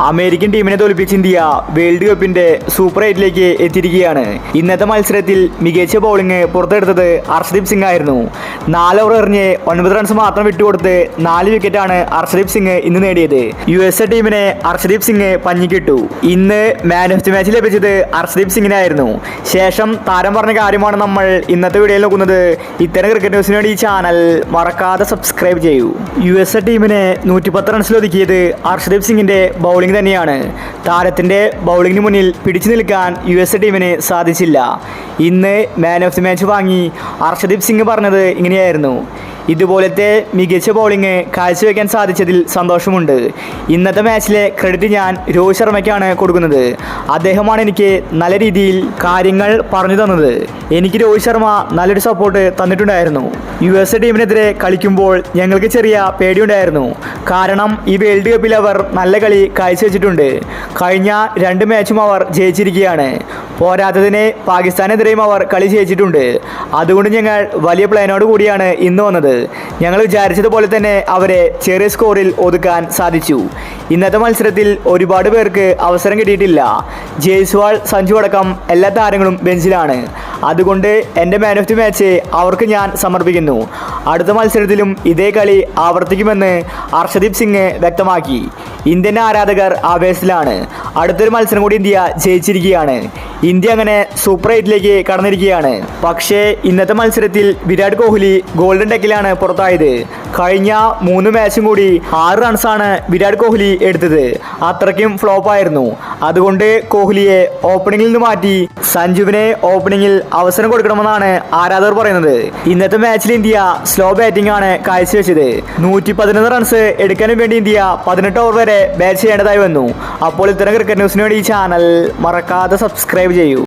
American ടീമിനെ തോൽപ്പിച്ച് India world കപ്പിന്റെ സൂപ്പർ 8ലേക്ക് എത്തിയിരിക്കുകയാണ്. ഇന്നത്തെ മത്സരത്തിൽ മികച്ച ബൗളിംഗ് പുറത്തെടുത്തത് അർഷദീപ് സിംഗ് ആയിരുന്നു. 4 ഓവർ എറിഞ്ഞ് 9 റൺസ് മാത്രം വിട്ടുകൊടുത്ത് 4 വിക്കറ്റാണ് അർഷദീപ് സിംഗ് ഇന്ന് നേടിയത്. USA ടീമിനെ അർഷദീപ് സിംഗ് പഞ്ഞിക്കിട്ടു. ഇന്ന് മാൻ ഓഫ് ദി മാച്ച് ലഭിച്ചത് അർഷദീപ് സിംഗിനായിരുന്നു. ശേഷം താരം പറഞ്ഞ കാര്യമാണ് നമ്മൾ ഇന്നത്തെ വീഡിയോയിൽ നോക്കുന്നത്. ഇത്തരം ക്രിക്കറ്റ് ന്യൂസിന് വേണ്ടി ഈ ചാനൽ മറക്കാതെ സബ്സ്ക്രൈബ് ചെയ്യൂ. USA ടീമിനെ 110 റൺസിൽ ഒതുക്കിയത് അർഷദീപ് സിംഗിന്റെ ബൗളിംഗ് തന്നെയാണ്. താരത്തിന്റെ ബൗളിംഗിന് മുന്നിൽ പിടിച്ചു നിൽക്കാൻ USA ടീമിന് സാധിച്ചില്ല. ഇന്ന് മാൻ ഓഫ് ദി മാച്ച് വാങ്ങി അർഷദീപ് സിംഗ് പറഞ്ഞത് ഇങ്ങനെയായിരുന്നു: ഇതുപോലത്തെ മികച്ച ബൗളിംഗ് കാഴ്ചവെക്കാൻ സാധിച്ചതിൽ സന്തോഷമുണ്ട്. ഇന്നത്തെ മാച്ചിലെ ക്രെഡിറ്റ് ഞാൻ രോഹിത് ശർമ്മയ്ക്കാണ് കൊടുക്കുന്നത്. അദ്ദേഹമാണ് എനിക്ക് നല്ല രീതിയിൽ കാര്യങ്ങൾ പറഞ്ഞു തന്നത്. എനിക്ക് രോഹിത് ശർമ്മ നല്ലൊരു സപ്പോർട്ട് തന്നിട്ടുണ്ടായിരുന്നു. USA ടീമിനെതിരെ കളിക്കുമ്പോൾ ഞങ്ങൾക്ക് ചെറിയ പേടിയുണ്ടായിരുന്നു. കാരണം ഈ വേൾഡ് കപ്പിൽ അവർ നല്ല കളി കാഴ്ചവെച്ചിട്ടുണ്ട്. കഴിഞ്ഞ 2 മാച്ചും അവർ ജയിച്ചിരിക്കുകയാണ്. പോരാത്തതിന് പാകിസ്ഥാനെതിരെയും അവർ കളി ജയിച്ചിട്ടുണ്ട്. അതുകൊണ്ട് ഞങ്ങൾ വലിയ പ്ലാനോട് കൂടിയാണ് ഇന്ന് വന്നത്. ഞങ്ങൾ വിചാരിച്ചതുപോലെ തന്നെ അവരെ ചെറിയ സ്കോറിൽ ഒതുക്കാൻ സാധിച്ചു. ഇന്നത്തെ മത്സരത്തിൽ ഒരുപാട് പേർക്ക് അവസരം കിട്ടിയിട്ടില്ല. ജയ്സ്വാൾ, സഞ്ജു അടക്കം എല്ലാ താരങ്ങളും ബെഞ്ചിലാണ്. അതുകൊണ്ട് എൻ്റെ മാൻ ഓഫ് ദി മാച്ച് അവർക്ക് ഞാൻ സമർപ്പിക്കുന്നു. അടുത്ത മത്സരത്തിലും ഇതേ കളി ആവർത്തിക്കുമെന്ന് അർഷദീപ് സിംഗ് വ്യക്തമാക്കി. ഇന്ത്യൻ ആരാധകർ ആവേശത്തിലാണ്. അടുത്തൊരു മത്സരം കൂടി ഇന്ത്യ ജയിച്ചിരിക്കുകയാണ്. ഇന്ത്യ അങ്ങനെ സൂപ്പർ 8ലേക്ക് കടന്നിരിക്കുകയാണ്. പക്ഷേ ഇന്നത്തെ മത്സരത്തിൽ വിരാട് കോഹ്ലി ഗോൾഡൻ ടെക്കിലാണ് പുറത്തായത്. കഴിഞ്ഞ 3 മാച്ചും കൂടി 6 റൺസാണ് വിരാട് കോഹ്ലി എടുത്തത്. അത്രയ്ക്കും ഫ്ലോപ്പായിരുന്നു. അതുകൊണ്ട് കോഹ്ലിയെ ഓപ്പണിംഗിൽ നിന്ന് മാറ്റി സഞ്ജുവിനെ ഓപ്പണിംഗിൽ അവസരം കൊടുക്കണമെന്നാണ് ആരാധകർ പറയുന്നത്. ഇന്നത്തെ മാച്ചിൽ ഇന്ത്യ സ്ലോ ബാറ്റിംഗ് ആണ് കാഴ്ചവെച്ചത്. 111 റൺസ് എടുക്കാനും വേണ്ടി ഇന്ത്യ 18 ഓവർ വരെ ബാറ്റ് ചെയ്യേണ്ടതായി വന്നു. അപ്പോൾ ഇത്തരം ക്രിക്കറ്റ് ന്യൂസിന് വേണ്ടി ഈ ചാനൽ മറക്കാതെ സബ്സ്ക്രൈബ് ചെയ്യൂ.